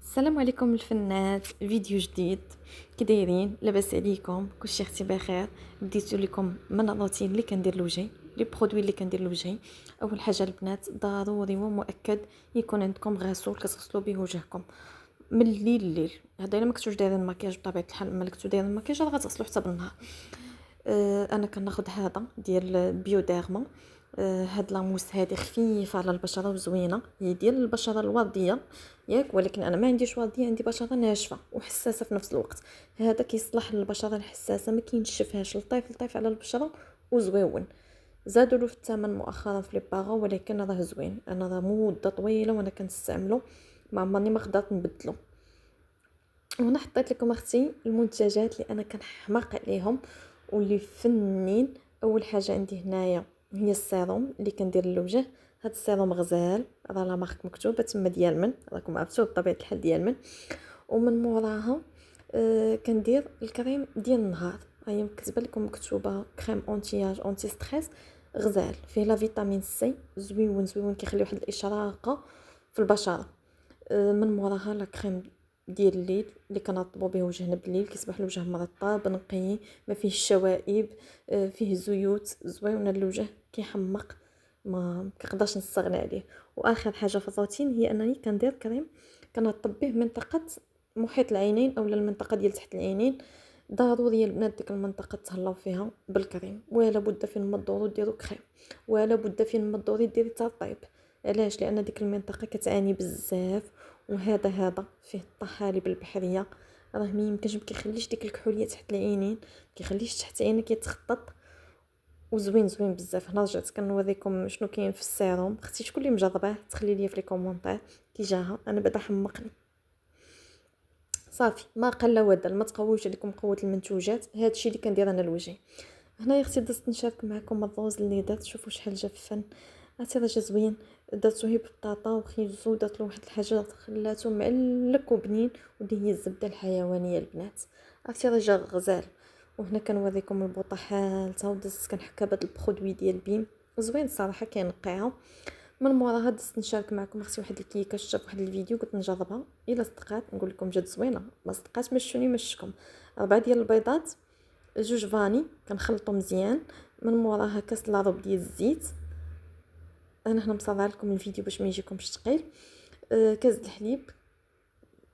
السلام عليكم الفنات، فيديو جديد. كي دايرين؟ لاباس عليكم؟ كلشي اختي بخير. بديت لكم من الروتين اللي كندير لوجهي، لي برودوي اللي كندير لوجهي. اول حاجه البنات ضروري ومؤكد يكون عندكم غسول كتغسلوا به وجهكم من الليل لليل. هذا الا ما كنتوش دايرين المكياج بطبيعه الحال، ما كنتو دايرين المكياج راه غتغسلوا حتى بالنهار. انا كناخذ هذا ديال بيوديرما. هاد لاموس هادي خفيفه على البشره وزوينه، هي ديال البشره الورديه ياك، ولكن انا ما عنديش ورديه، عندي بشره ناشفه وحساسه في نفس الوقت. هذا كيصلح للبشره الحساسه، ما كينشفهاش، لطيف لطيف على البشره وزويون. زادوا له في الثمن مؤخرا في لي باغا، ولكن راه زوين. انا راه مده طويله وانا كنستعمله، ما عمرني ما خدرت نبدلو. وهنا حطيت لكم اختي المنتجات اللي انا كنحماق عليهم واللي فنين. اول حاجه عندي هنايا هي السيروم اللي كندير للوجه. هاد السيروم غزال، راه لا مارك مكتوبه تما ديال من، راكم عرفتوا بطبيعه الحال ديال من. ومن موراها كندير الكريم ديال النهار، هي مكتوبه لكم، مكتوبه كريم اونتياج اونتي ستريس غزال، فيه لا فيتامين سي، زويون زويون، كيخلي واحد الاشراقه في البشره. من موراها لا كريم ديال الليل اللي كنرطبوا به وجهنا بالليل، كيصبح الوجه مرطب نقي، ما فيه الشوائب، فيه زيوت زويون الوجه، كيحمق، ما كنقدرش نستغنى عليه. واخر حاجه في الروتين هي انني كندير كريم كنرطب به منطقه محيط العينين او المنطقه ديال تحت العينين. ضروري البنات ديك المنطقه تهلاو فيها بالكريم، ولا بد فين ما دوروا ديروا كريم، ولا بد فين ما دوري ديري ترطيب. علاش؟ لان ديك المنطقه كتعاني بزاف، وهذا فيه الطحالب البحريه، راه ما يمكنش، ما كيخليش ديك الكحوليه تحت العينين، ما كيخليش تحت عينك يتخطط، وزوين زوين بزاف. هنا رجعت كنوريكم شنو كاين في السيروم. اختي شكون اللي مجرباه تخلي لي في لي كومونتير كي جاها، انا بعدا حمقني. صافي ما قل ودل، ما تقويوش عليكم قوه المنتوجات، هادشي اللي كندير انا لوجهي. هنا يا اختي درت نشارك معكم الروز اللي درت، شوفوا شحال جا فن، عرفتي راه جا زوين. درتو هي بطاطا وخيزو، درت له واحد الحاجه خلاتو معلك وبنين، ودي هي الزبده الحيوانيه البنات، عرفتي راه جا غزال. وهنا كنوريكم البوطه حالتها، ودزت كنحكها بهاد البرودوي ديال بيم، زوين الصراحه كينقيها. من موراها دزت نشارك معكم اختي واحد الكيكه شفت في واحد الفيديو، قلت نجربها الا صدقات نقول لكم جات زوينه، ما صدقات مشوني مشكم. 4 ديال البيضات، جوج فاني كنخلطو مزيان، من موراها كاس لاروب ديال الزيت، انا هنا مصورة لكم الفيديو باش ما يجيكمش ثقيل. كاس الحليب،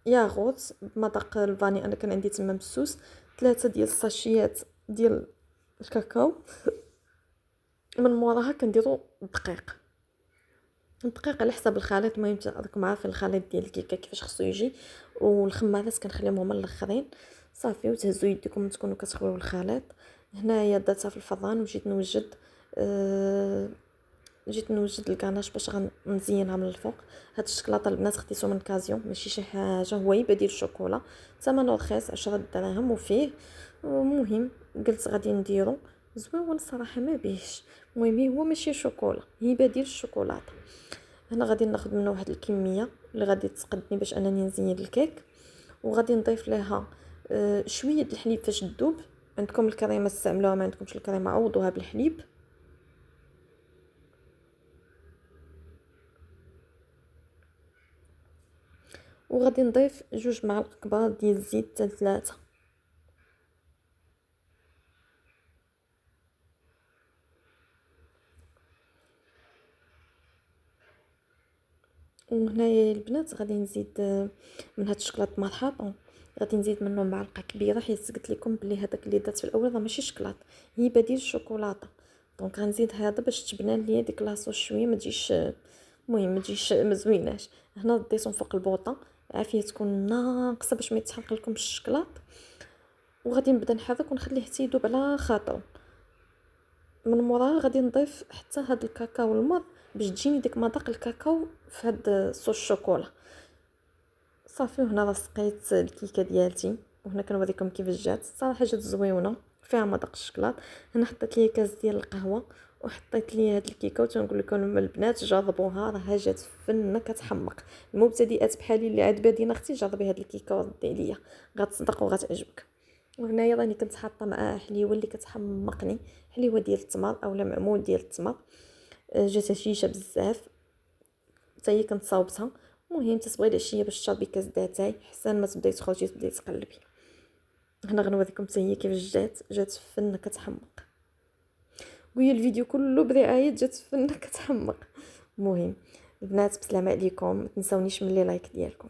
ياغوت بمذاق الفاني، انا كان عندي تما مسوس، 3 ديال الساشيات ديال الكاكاو. من موراها كنديرو الدقيق على حسب الخليط، المهم راكم عارفين الخليط ديال الكيكه كيفاش خصو يجي. والخمارات كنخليهم هما الاخرين. صافي وتهزوا يديكم تكونوا كتخويو الخليط. هنايا درتها في الفران وجيت نوجد جيت نوجد الكاناش باش غنزينها من الفوق. هاد الشكلاطه البنات خديتو من كازيون، ماشي شي حاجه، هو يبديل الشوكولا، ثمنه رخيص 10 دراهم وفيه. المهم قلت غادي نديرو زوين الصراحه ما بيهش. المهم هو ماشي شوكولا، هي بديل الشوكولاته. هنا غادي ناخذ منه واحد الكميه اللي غادي تسقدني باش انني نزين الكيك، وغادي نضيف ليها شويه الحليب فاش تذوب. عندكم الكريمه استعملوها، ما عندكمش الكريمه عوضوها بالحليب. وغادي نضيف 2 معالق كبار ديال الزيت حتى 3. وهنايا البنات غادي نزيد من هاد الشكلاط مرحبا، غادي نزيد منه معلقه كبيره، حيت قلت لكم بلي هذاك اللي درت في الاول راه ماشي شكلاط، هي بديل الشوكولاته. دونك غنزيد هذا باش تبان ليا ديك لاصوص شويه ما تجيش، المهم ما تجيش مزويناش. هنا ديتهم فوق البوطه، عافيه تكون ناقصه باش ما يتحرق لكمش الشكلاط. وغادي نبدا نحرك ونخليه حتى يذوب على خاطره. من موراها غادي نضيف حتى هاد الكاكاو المر باش تجيني ديك مذاق الكاكاو في هاد صوص الشوكولا. صافي وهنا راه سقيت الكيكه ديالتي، وهنا كنوريكم كيفاش جات، صراحه جات زويونه فيها مذاق الشكلاط. هنا حطيت ليا كاس ديال القهوه وحطيت ليا هاد الكيكه، وتنقول لكم البنات جربوها، راه جات فنه كتحمق. المبتدئات بحالي اللي عاد بادين اختي جربي هاد الكيكه وردي عليا، غتصدق وغتعجبك. وهنايا راني كنت حاطه معاه حليوه اللي كتحمقني، حليوه ديال التمر اولا معمول ديال التمر. جات هشيشه بزاف، حتى هي كنت صاوبتها. المهم تصبغي العشيه باش تشربي كاس داتاي حسن ما تبداي تخرجي تبداي تقلبي. هنا غنوريكم حتى هي كيفاش جات فنه كتحمق. وهي الفيديو كله برعايه جات فنه كتحمق. المهم البنات بسلامه عليكم، ما تنساونيش من لي لايك ديالكم.